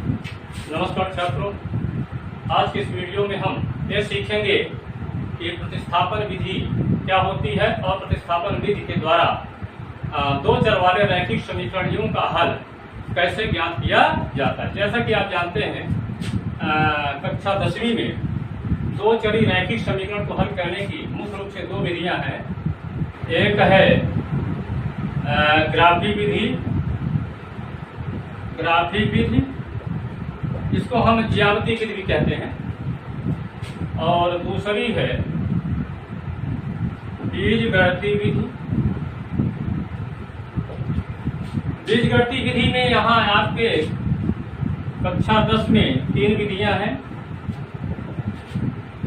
नमस्कार छात्रों, आज के इस वीडियो में हम ये सीखेंगे कि प्रतिस्थापन विधि क्या होती है और प्रतिस्थापन विधि के द्वारा दो चर वाले रैखिक समीकरणों का हल कैसे ज्ञात किया जाता है। जैसा कि आप जानते हैं कक्षा 10वीं में दो चरी रैखिक समीकरण को हल करने की मुख्य रूप से दो विधियां हैं। एक है ग्राफी विधि, इसको हम ज्यामिति विधि भी कहते हैं, और दूसरी है बीजगणितीय विधि। बीजगणितीय विधि में यहाँ आपके कक्षा 10 में 3 विधियां हैं।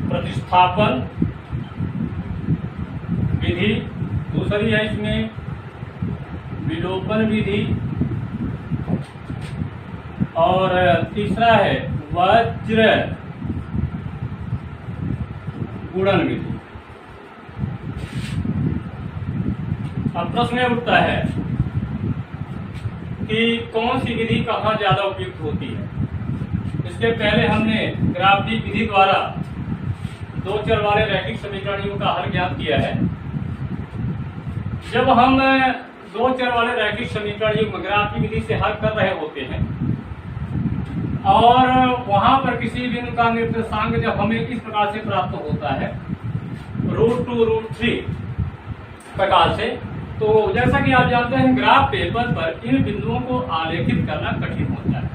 प्रतिस्थापन विधि, दूसरी है इसमें विलोपन विधि, और तीसरा है वज्र गुणन विधि। अब प्रश्न उठता है कि कौन सी विधि कहाँ ज्यादा उपयुक्त होती है। इसके पहले हमने ग्राफी विधि द्वारा दो चर वाले रैखिक समीकरणों का हल ज्ञात किया है। जब हम दो चर वाले रैखिक समीकरण ग्राफी विधि से हल कर रहे होते हैं और वहां पर किसी बिंदु का निर्देशांक जब हमें इस प्रकार से प्राप्त होता है √2√3 प्रकार से, तो जैसा कि आप जानते हैं ग्राफ पेपर पर इन बिंदुओं को आलेखित करना कठिन होता है।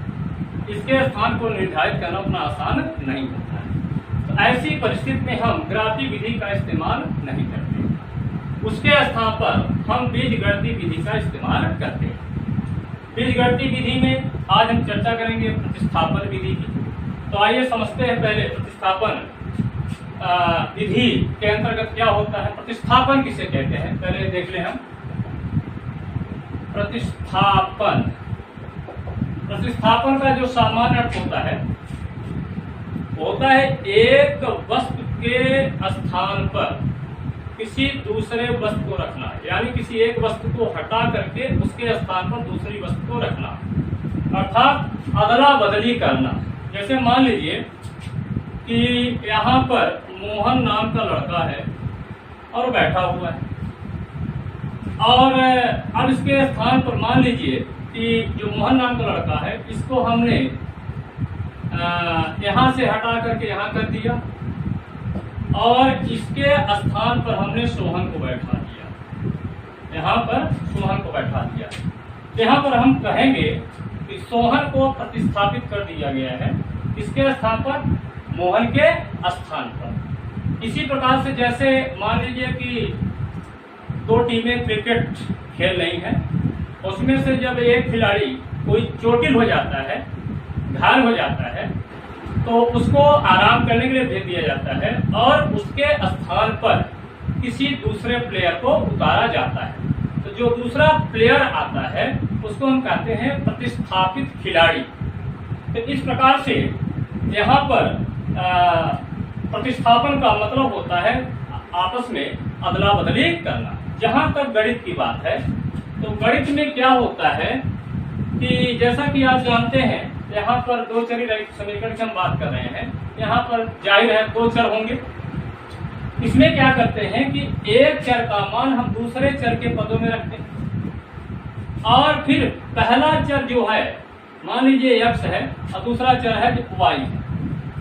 इसके स्थान को निर्धारित करना उतना आसान नहीं होता है। तो ऐसी परिस्थिति में हम ग्राफी विधि का इस्तेमाल नहीं करते, उसके स्थान पर हम बीजगणितीय विधि का इस्तेमाल करते हैं। बीजगणितीय विधि में आज हम चर्चा करेंगे प्रतिस्थापन विधि की। तो आइए समझते हैं पहले प्रतिस्थापन विधि के अंतर्गत क्या होता है, प्रतिस्थापन किसे कहते हैं पहले देख लें हम। प्रतिस्थापन का जो सामान्य अर्थ होता है एक वस्तु के स्थान पर किसी दूसरे वस्तु को रखना, यानी किसी एक वस्तु को हटा करके उसके स्थान पर दूसरी वस्तु को रखना, अर्थात अदला बदली करना। जैसे मान लीजिए कि यहाँ पर मोहन नाम का लड़का है और बैठा हुआ है, और अब इसके स्थान पर मान लीजिए कि जो मोहन नाम का लड़का है इसको हमने यहाँ से हटा करके यहाँ कर दिया और इसके स्थान पर हमने सोहन को बैठा दिया। यहाँ पर सोहन को बैठा दिया। यहाँ पर हम कहेंगे कि सोहन को प्रतिस्थापित कर दिया गया है इसके स्थान पर मोहन के स्थान पर। इसी प्रकार से जैसे मान लीजिए कि दो टीमें क्रिकेट खेल रही हैं, उसमें से जब एक खिलाड़ी कोई चोटिल हो जाता है, घायल हो जाता है, तो उसको आराम करने के लिए भेज दिया जाता है और उसके स्थान पर किसी दूसरे प्लेयर को उतारा जाता है। तो जो दूसरा प्लेयर आता है उसको हम कहते हैं प्रतिस्थापित खिलाड़ी। तो इस प्रकार से यहाँ पर प्रतिस्थापन का मतलब होता है आपस में अदला बदली करना। जहाँ तक गणित की बात है तो गणित में क्या होता है कि जैसा कि आप जानते हैं यहाँ पर दो चरी रैखिक समीकरण की हम बात कर रहे हैं। यहाँ पर जाहिर है दो चर होंगे। इसमें क्या करते हैं कि एक चर का मान हम दूसरे चर के पदों में रखते हैं, और फिर पहला चर जो है मान लीजिए x है और दूसरा चर है y है,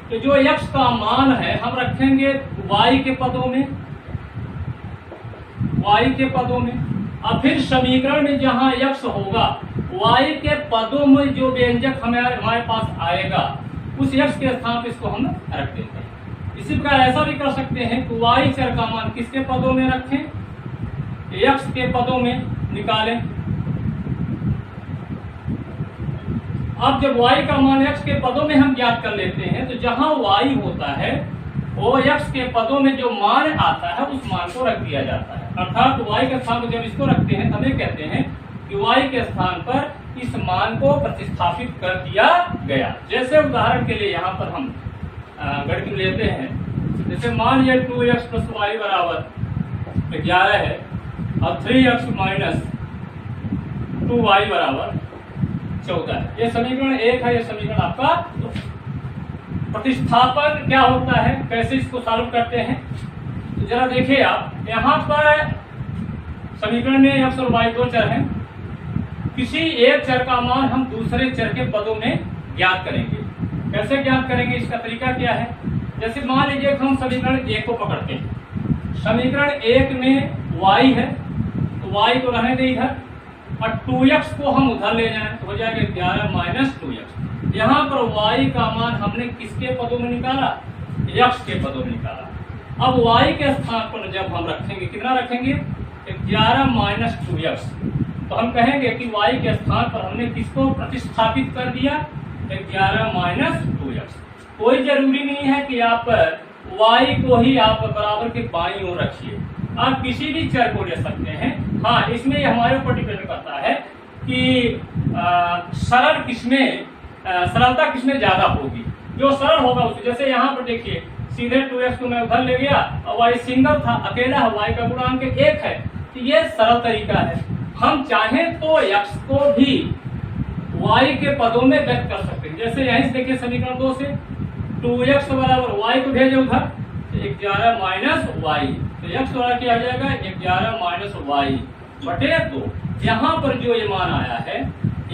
तो जो x का मान है हम रखेंगे y के पदों में, और फिर समीकरण में जहाँ x होगा y के पदों में जो व्यंजक हमारे पास आएगा उस x के स्थान पर इसको हम रख देते हैं। इसी प्रकार ऐसा भी कर सकते हैं कि y चर का मान किसके पदों में रखें, x के पदों में निकालें। अब जब y का मान x के पदों में हम ज्ञात कर लेते हैं तो जहां y होता है वो x के पदों में जो मान आता है उस मान को रख दिया जाता है। अर्थात y के स्थान पर जब इसको रखते हैं हमें कहते हैं कि y के स्थान पर इस मान को प्रतिस्थापित कर दिया गया। जैसे उदाहरण के लिए यहाँ पर हम गणित में लेते हैं, जैसे मान लीजिए 2x + y बराबर 11 है और 3x - 2y बराबर 14 है। ये समीकरण 1 है, ये समीकरण आपका 2। प्रतिस्थापन क्या होता है, कैसे इसको सॉल्व करते हैं, तो जरा देखिए आप, यहाँ पर समीकरण में x और y 2 चर हैं। किसी एक चर का मान हम दूसरे चर के पदों में ज्ञात करेंगे। कैसे ज्ञात करेंगे, इसका तरीका क्या है। जैसे मान लीजिए हम समीकरण 1 को पकड़ते हैं। समीकरण 1 में y है, तो y को रहने दें इधर, और 2x को हम उधर ले जाएं तो हो जाएगा 11 माइनस 2x। यहाँ पर y का मान हमने किसके पदों में निकाला, x के पदों में निकाला। अब y के स्थान पर जब हम रखेंगे, कितना रखेंगे, 11 माइनस 2x, तो हम कहेंगे कि y के स्थान पर हमने किसको प्रतिस्थापित कर दिया, 11 माइनस 2x। कोई जरूरी नहीं है कि आप y को ही आप बराबर के बाईं ओर रखिए, आप किसी भी चर को ले सकते हैं। हाँ, इसमें हमारे ऊपर डिपेंड करता है कि सरलता किसमें ज्यादा होगी। जो सरल होगा उसे, जैसे यहाँ पर देखिए सीधे 2x को मैं उधर ले गया और y सिंगल था, अकेला है, y का गुणांक 1 है, तो ये सरल तरीका है। हम चाहें तो x को भी y के पदों में व्यक्त कर सकते हैं। जैसे यहीं से देखिए समीकरण 2 से 2x बराबर y को भेजे उधर, 11 माइनस y, तो x बराबर क्या आ जाएगा, 11 माइनस y बटे 2। यहाँ पर जो ये मान आया है,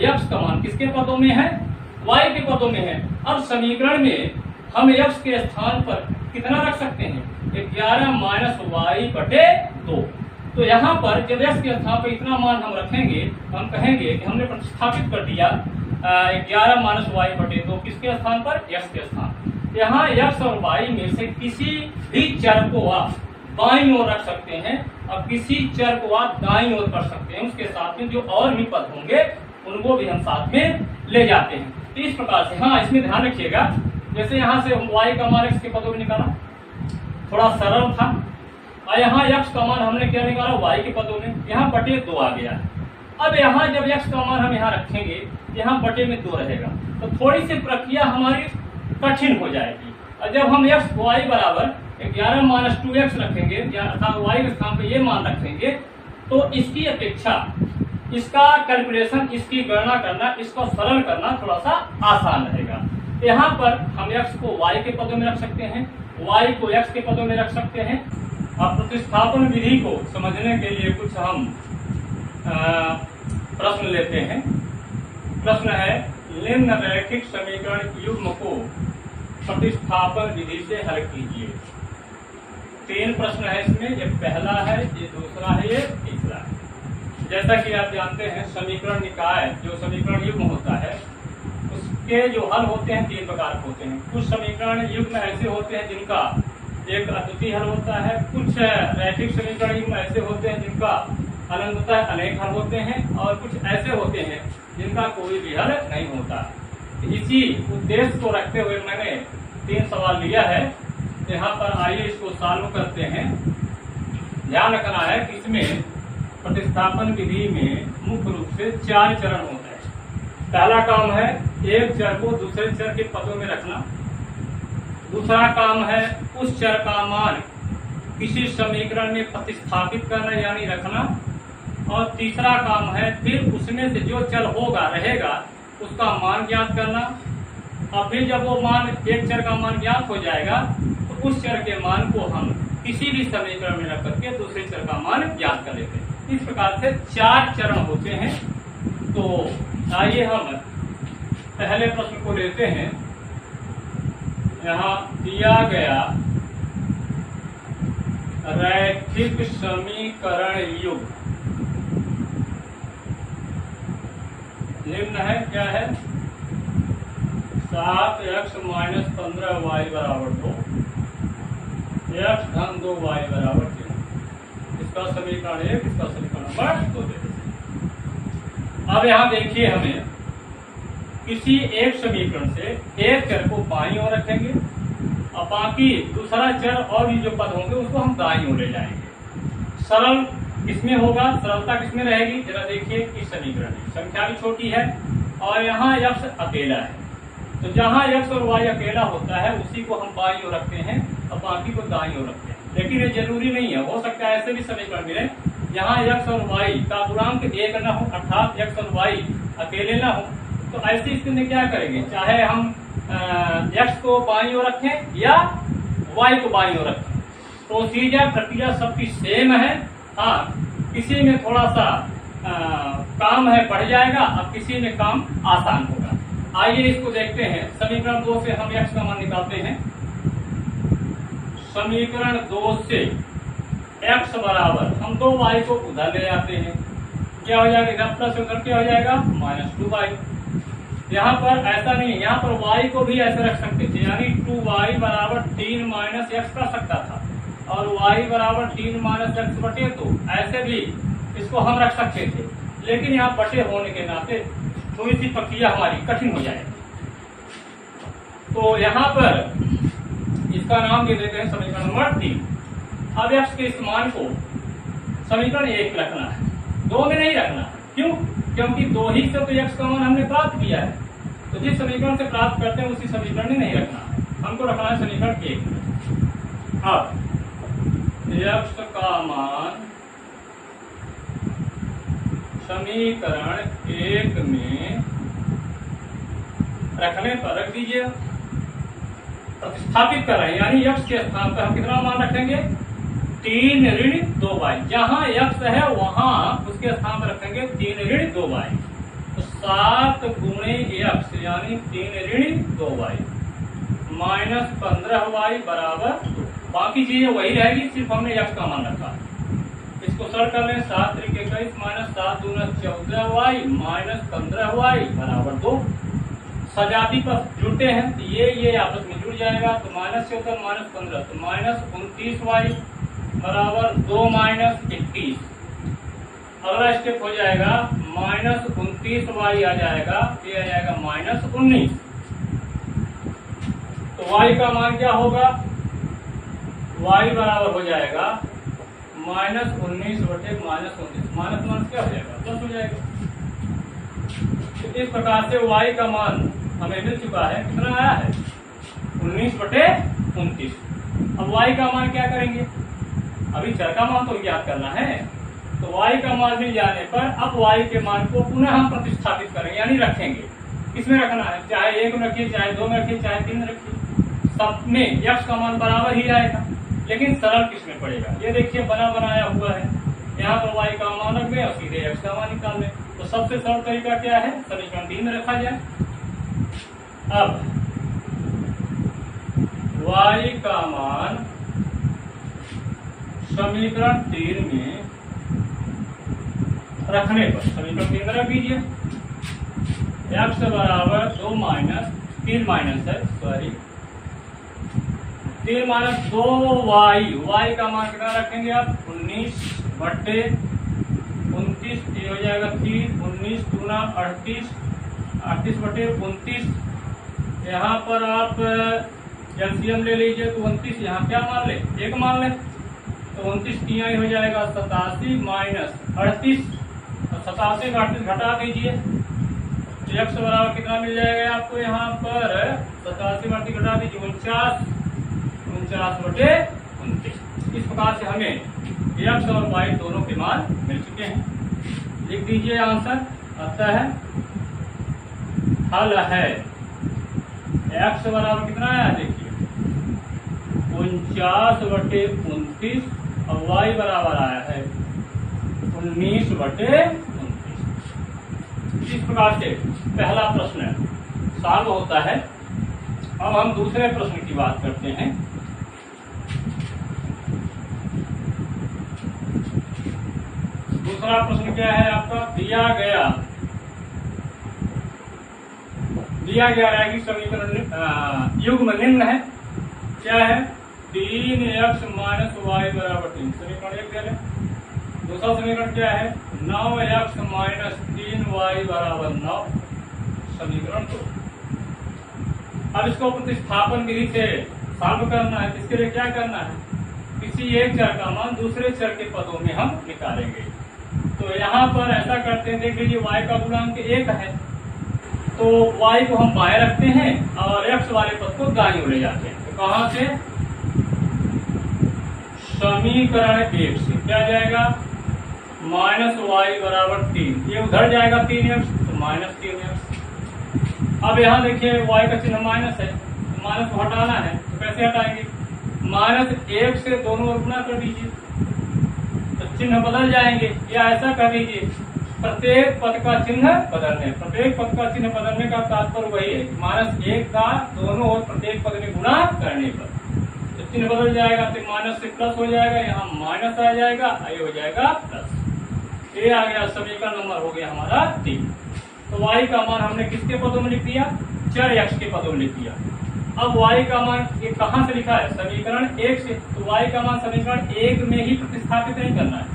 x का मान किसके पदों में है, y के पदों में है। अब समीकरण में हम x के स्थान पर कितना रख सकते हैं, 11 माइनस y बटे 2। तो यहाँ पर जब x के स्थान पर इतना मान हम रखेंगे, हम कहेंगे कि हमने प्रतिस्थापित कर दिया 11 माइनस y बटे 2 किसके स्थान पर, x के स्थान। यहाँ x और y में से किसी भी चर को आप बाईं ओर रख सकते हैं और किसी चर को आप दाईं ओर कर सकते हैं। उसके साथ में जो और भी पद होंगे उनको भी हम साथ में ले जाते हैं। तो इस प्रकार से, हाँ इसमें ध्यान रखिएगा, जैसे यहाँ से y का मान x के पदों में निकाला, थोड़ा सरल था, और यहाँ x का मान हमने क्या निकाला, y के पदों में, यहाँ बटे 2 आ गया। अब यहाँ जब x का मान हम यहाँ रखेंगे, यहाँ बटे में 2 रहेगा, तो थोड़ी सी प्रक्रिया हमारी कठिन हो जाएगी। और जब हम x y बराबर 11 माइनस 2x रखेंगे, अर्थात y के स्थान पर ये मान रखेंगे, तो इसकी अपेक्षा इसका कैलकुलेशन, इसकी गणना करना, इसको सरल करना थोड़ा सा आसान रहेगा। यहाँ पर हम x को y के पदों में रख सकते हैं, y को x के पदों में रख सकते हैं। अब प्रतिस्थापन विधि को समझने के लिए कुछ हम प्रश्न लेते हैं। प्रश्न है, निम्न रैखिक समीकरण युग्म को प्रतिस्थापन विधि से हल कीजिए। 3 प्रश्न है इसमें, ये पहला है, ये दूसरा है, ये तीसरा है। जैसा कि आप जानते हैं, समीकरण निकाय जो समीकरण युग्म होता है उसके जो हल होते हैं 3 प्रकार के होते हैं। कुछ समीकरण युग्म ऐसे होते हैं जिनका एक अद्वितीय हल होता है, कुछ रैखिक समीकरण युग्म ऐसे होते हैं जिनका अनंततः अनेक हल होते हैं, और कुछ ऐसे होते हैं जिनका कोई भी हल नहीं होता। इसी उद्देश्य को रखते हुए मैंने 3 सवाल लिया है। यहाँ पर आइए इसको सॉल्व करते हैं। ध्यान रखना है कि इसमें प्रतिस्थापन विधि में मुख्य रूप से 4 चरण होते हैं। पहला काम है एक चर को दूसरे चर के पदों में रखना, दूसरा काम है उस चर का मान किसी समीकरण में प्रतिस्थापित करना यानी रखना, और तीसरा काम है फिर उसमें से जो चर होगा रहेगा उसका मान ज्ञात करना। और फिर जब वो मान, एक चर का मान ज्ञात हो जाएगा तो उस चर के मान को हम किसी भी समीकरण में रख करके दूसरे चर का मान ज्ञात कर लेते हैं। इस प्रकार से 4 चरण होते हैं। तो आइए हम पहले प्रश्न को लेते हैं। यहाँ दिया गया रैखिक समीकरण युग्म निम्न है, क्या है, 7x माइनस 15y बराबर 2, x धन 2y बराबर 3। इसका समीकरण 1, इसका समीकरण नंबर 2 दे देते। अब यहाँ देखिए, हमें किसी एक समीकरण से एक चर को बाईं ओर रखेंगे और बाकी दूसरा चर और भी जो पद होंगे उसको हम दाईं ओर ले जाएंगे। सरल किसमें होगा, सरलता किसमें रहेगी, जरा देखिए इस समीकरण में संख्या भी छोटी है और यहाँ x अकेला है, तो जहाँ x और y अकेला होता है उसी को हम बाईं ओर रखते हैं और बाकी को दाईं ओर रखते हैं। लेकिन ये जरूरी नहीं है, हो सकता है ऐसे भी समीकरण मिले जहाँ x और y का गुणांक 1 न हो, अर्थात x और y अकेले न हो, तो ऐसी स्थिति में क्या करेंगे, चाहे हम x को बाईं ओर रखें या y को बाईं ओर रखें, प्रोसीजर प्रक्रिया सबकी सेम है। हाँ, किसी में थोड़ा सा काम है बढ़ जाएगा, अब किसी में काम आसान होगा। आइए इसको देखते हैं। समीकरण 2 से हम x का मान निकालते हैं। समीकरण 2 से x बराबर, हम 2y को उधर ले आते हैं, क्या हो जाएगा, इधर प्लस उधर क्या हो जाएगा -2y। यहाँ पर ऐसा नहीं है, यहाँ पर y को भी ऐसे रख सकते थे, यानी 2y बराबर 3 माइनस x कर सकता था, और y बराबर 3 माइनस x बटे 2, ऐसे भी इसको हम रख सकते थे। लेकिन यहाँ बटे होने के नाते थोड़ी सी प्रक्रिया हमारी कठिन हो जाएगी, तो यहाँ पर इसका नाम दे देते हैं समीकरण नंबर 3। अब x के इस मान को समीकरण 1 रखना है, 2 में नहीं रखना है। क्यों? क्योंकि 2 ही से तो x का मान हमने प्राप्त किया है, तो जिस समीकरण से प्राप्त करते हैं उसी समीकरण में नहीं रखना है, हमको रखना है समीकरण 1 में। अब x का मान समीकरण 1 में रखने पर रख दीजिए, प्रतिस्थापित कर रहे हैं, यानी x के स्थान पर हम कितना मान रखेंगे, 3 ऋण 2y। जहां x है वहां उसके स्थान पर रखेंगे 3 ऋण 2y, तो 7 गुणे x यानी 3 ऋण 2y माइनस 15y बराबर 2। बाकी चीजें वही रहेगी, सिर्फ हमने x का मान रखा। इसको सरल कर लें, 7 × 21 माइनस 7 दूना 14y माइनस 15y बराबर 2। सजाती पर जुड़ते हैं तो ये आपस में जुड़ जाएगा, तो माइनस 14 माइनस 15 तो माइनस 29y बराबर 2 माइनस 21। अगला स्टेप हो जाएगा माइनस 29y आ जाएगा, ये आ जाएगा माइनस 19। तो y का मान क्या होगा, y बराबर हो जाएगा माइनस 19 बटे माइनस 19, माइनस माइनस क्या हो जाएगा, प्लस हो जाएगा। तो इस प्रकार से y का मान हमें मिल चुका है, कितना आया है 19 बटे 29। अब y का मान क्या करेंगे, अभी चर का मान तो ज्ञात करना है, तो y का मान मिल जाने पर अब y के मान को पुनः हम प्रतिस्थापित करेंगे, यानी रखेंगे। किसमें रखना है, चाहे 1 में रखिए, चाहे 2 में रखिए, चाहे 3 में रखिए, सब में x का मान बराबर ही आएगा। लेकिन सरल किसमें पड़ेगा, ये देखिए बना बनाया हुआ है, यहाँ पर y का मान रख दें और सीधे x का मान निकाल लें। तो सबसे सरल तरीका क्या है, समीकरण 3 में रखा जाए। अब y का मान समीकरण 3 में रखने पर, समीकरण 3 में रख दीजिए, x बराबर 2 माइनस 3 माइनस है, सॉरी 3 माइनस 2y, y का मान कितना रखेंगे आप 19 बटे 29, ये हो जाएगा 3, 19 दूना 38, 38 बटे 29। यहाँ पर आप एलसीएम ले लीजिए तो 29, यहाँ क्या मान ले, 1 मान ले, तो 29 तिया हो जाएगा 87 माइनस 38, 87 में 38 घटा दीजिए, तो x बराबर कितना मिल जाएगा आपको, यहाँ पर 87 में 38 घटा दीजिए 49 बटे 29। इस प्रकार से हमें x और y दोनों के मान मिल चुके हैं। लिख दीजिए आंसर, आता है हल है x बराबर कितना आया, देखिए 49 बटे 29 और y बराबर आया है 19 बटे 29। इस प्रकार से पहला प्रश्न सॉल्व होता है। अब हम दूसरे प्रश्न की बात करते हैं। दूसरा प्रश्न क्या है आपका, दिया गया है कि समीकरण युग्म निम्न है, क्या है 3x माइनस वाई बराबर 3, समीकरण 1 दे लें। दूसरा समीकरण क्या है 9x माइनस 3y बराबर 9, समीकरण 2। अब इसको प्रतिस्थापन विधि से सॉल्व करना है। इसके लिए क्या करना है, किसी एक चर का मान दूसरे चर के पदों में हम निकालेंगे। तो यहाँ पर ऐसा करते हैं, देख लीजिए y का गुणांक 1 है, तो y को हम बाएं रखते हैं और x वाले पद को दाईं ओर ले जाते हैं। तो कहाँ से, समीकरण 1 से क्या जाएगा माइनस y बराबर 3, ये उधर जाएगा 3x, तो माइनस 3x अब यहाँ देखिए y का चिन्ह माइनस है, तो माइनस को हटाना है, तो कैसे हटाएंगे? -1 से दोनों ओर गुणा कर दीजिए, तो चिन्ह बदल जाएंगे। या ऐसा कर दीजिए, प्रत्येक पद का चिन्ह बदलने, प्रत्येक पद का चिन्ह बदलने का तात्पर्य वही है, -1 का दोनों ओर प्रत्येक पद में गुणा करने पर तो चिन्ह बदल जाएगा। तो माइनस से प्लस हो जाएगा, यहाँ माइनस आ जाएगा, ये हो जाएगा प्लस। ये आ गया समीकरण नंबर हो गया हमारा 3। तो y का मान हमने किसके पदों में लिख दिया? चर x के पदों में लिख दिया। अब y का मान ये कहाँ से लिखा है? समीकरण 1 से। तो y का मान समीकरण 1 में ही प्रतिस्थापित नहीं करना है,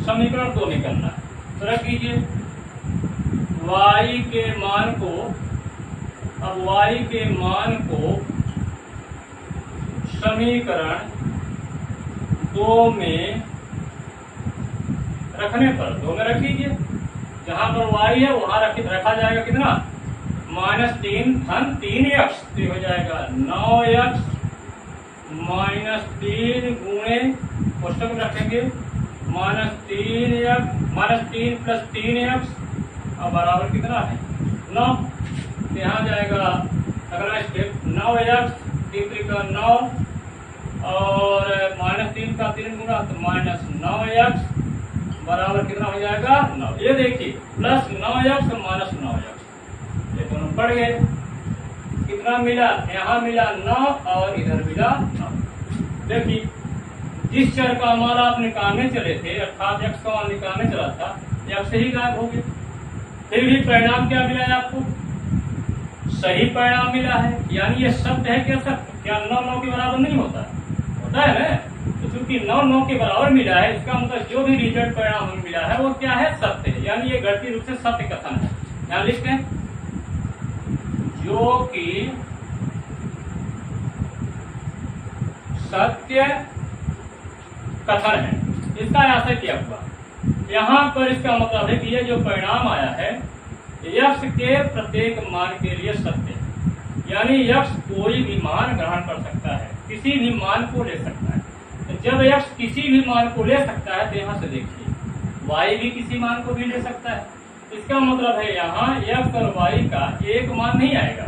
समीकरण 2 में करना है। तो रख दीजिए y के मान को, अब y के मान को समीकरण 2 में रखने पर 2 में रख दीजिए, जहां पर y है वहां रखा जाएगा कितना? -3 धन 3x, तो हो जाएगा 9x -3 गुणे कोष्टक में रखेंगे -3 प्लस 3x अब बराबर कितना है? 9। तो यहाँ जाएगा अगला स्टेप 9x 3 का 9 और -3 का 3 गुना तो -9x बराबर कितना हो जाएगा? 9। ये देखिए प्लस 9x -9x, ये दोनों पड़ गए। कितना मिला? यहाँ मिला 9 और इधर मिला 9। देखिए जिस चर का मान आप निकालने चले थे, अर्थात x का मान निकालने चला था, x से ही गायब हो गए। फिर भी परिणाम क्या मिला है आपको? सही परिणाम मिला है। यानी ये शब्द है क्या? सत्य। क्या 9 9 के बराबर नहीं होता? होता है ना। तो चूंकि 9 9 के बराबर मिला है, इसका मतलब जो भी रिजल्ट परिणाम हमें मिला है वो क्या है? सत्य है। यानी ये गणितीय रूप से सत्य कथन है। यहाँ लिखते हैं जो कि सत्य कथन है, इसका आशय क्या हुआ? यहाँ पर इसका मतलब है कि ये जो परिणाम आया है x के प्रत्येक मान के लिए सत्य है। यानी x कोई भी मान ग्रहण कर सकता है, किसी भी मान को ले सकता है। तो जब x किसी भी मान को ले सकता है तो यहाँ से देखिए y भी किसी मान को भी ले सकता है। इसका मतलब है यहाँ x और y का एक मान नहीं आएगा,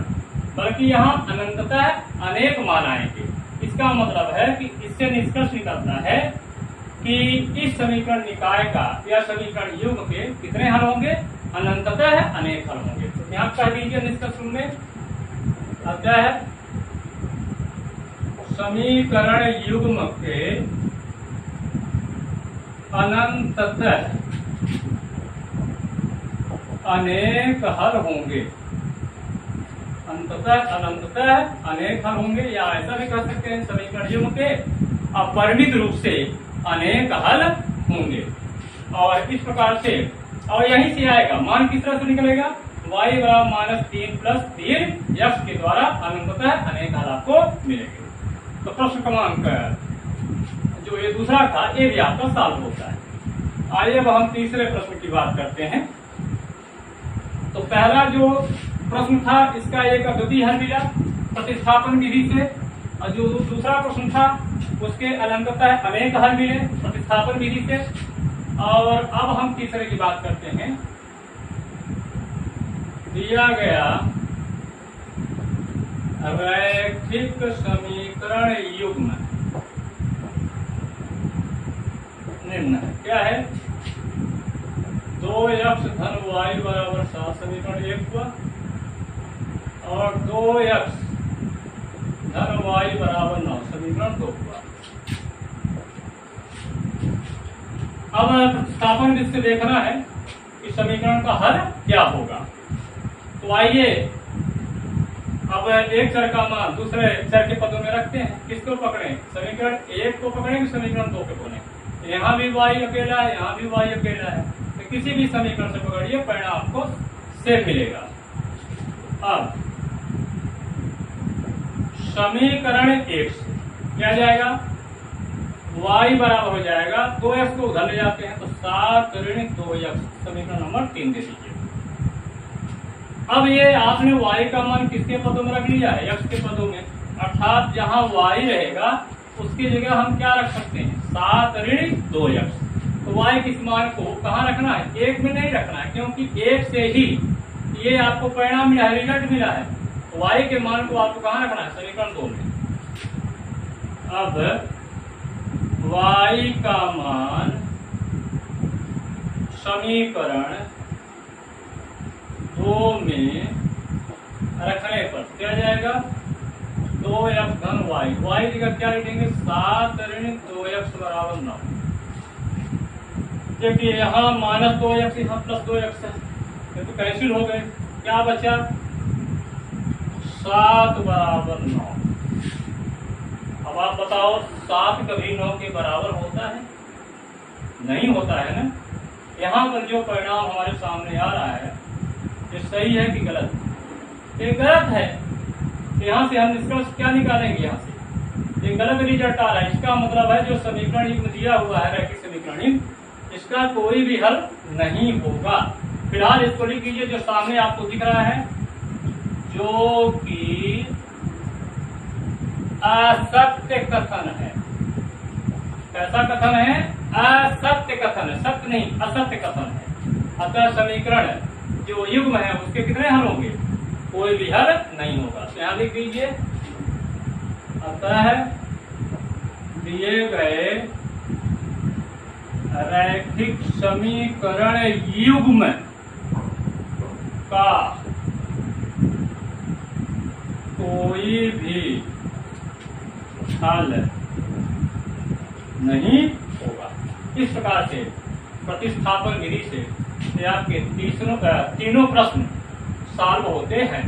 बल्कि यहाँ अनंततः अनेक मान आएंगे। इसका मतलब है कि इससे निष्कर्ष निकलता है कि इस समीकरण निकाय का या समीकरण युग के कितने हल होंगे? अनंततः अनेक हल होंगे। तो यहाँ कह दीजिए निष्कर्ष में क्या है? समीकरण युग्म के अनंततः अनेक हल होंगे। अनंततः अनेक हल होंगे, या ऐसा भी कह सकते हैं समीकरण युग्म के अपरिमित रूप से अनेक हल होंगे। और इस प्रकार से, और यहीं से आएगा मान किस तरह से निकलेगा? y बराबर -3 प्लस 3x के द्वारा अनंततः अनेक हल आपको मिलेंगे। तो प्रश्न क्रमांक जो ये दूसरा था ये भी आपका सॉल्व होता है। आइए अब हम तीसरे प्रश्न की बात करते हैं। तो पहला जो प्रश्न था इसका एक अद्वितीय हल मिला प्रतिस्थापन विधि से, और जो दूसरा प्रश्न था उसके अनंततः अनेक हल मिले प्रतिस्थापन विधि से। और अब हम तीसरे की बात करते हैं। दिया गया रैखिक समीकरण युग्म निम्न क्या है? 2x धन y बराबर 7 समीकरण 1 हुआ, और 2x धन y बराबर 9 समीकरण 2 हुआ। अब प्रतिस्थापन जिससे देखना है कि समीकरण का हल क्या होगा। तो आइए अब एक चर का मान दूसरे चर के पदों में रखते हैं। किसको पकड़ें? समीकरण 1 को पकड़ें कि समीकरण 2 को पकड़ें? यहाँ भी y अकेला है, यहाँ भी y अकेला है, तो किसी भी समीकरण से पकड़िए, परिणाम आपको सेम मिलेगा। अब समीकरण 1 से क्या जाएगा? y बराबर हो जाएगा 2x को उधर ले जाते हैं तो 7 ऋण 2x समीकरण नंबर 3 दे दीजिए। अब ये आपने y का मान किसके पदों में रख लिया है? x के पदों में, अर्थात जहां y रहेगा उसकी जगह हम क्या रख सकते हैं? 7 ऋण 2x। तो y किस मान को कहाँ रखना है? 1 में नहीं रखना है, क्योंकि 1 से ही ये आपको परिणाम मिला है, रिजल्ट मिला है। y के मान को आपको कहाँ रखना है, समीकरण 2 में। अब y का मान समीकरण 2 में रखने पर क्या जाएगा, 2x धन y जगह क्या लिखेंगे, 7 ऋण 2x बराबर 9। देखिए यहाँ माइनस 2x यहाँ प्लस 2x है, ये तो कैंसिल हो गए, क्या बचा 7 बराबर 9। अब आप बताओ 7 कभी 9 के बराबर होता है, नहीं होता है ना। यहाँ पर जो परिणाम हमारे सामने आ रहा है ये सही है कि गलत, ये गलत है। तो यहाँ से हम निष्कर्ष क्या निकालेंगे, यहाँ से ये गलत रिजल्ट आ रहा है। इसका मतलब है जो समीकरण युग्म दिया हुआ है रैखिक समीकरण युग्म, इसका कोई भी हल नहीं होगा। फिलहाल इसको लिख लीजिए जो सामने आपको दिख रहा है, जो कि असत्य कथन है। कैसा कथन है, असत्य कथन है, सत्य नहीं असत्य कथन है। अतः समीकरण जो युग्म है उसके कितने हल होंगे, कोई भी हल नहीं होगा। तो यहाँ लिख दीजिए, अतः दिए गए रैखिक समीकरण युग्म का कोई भी हल नहीं होगा। इस प्रकार से प्रतिस्थापन विधि से आपके तीनों प्रश्न सॉल्व होते हैं।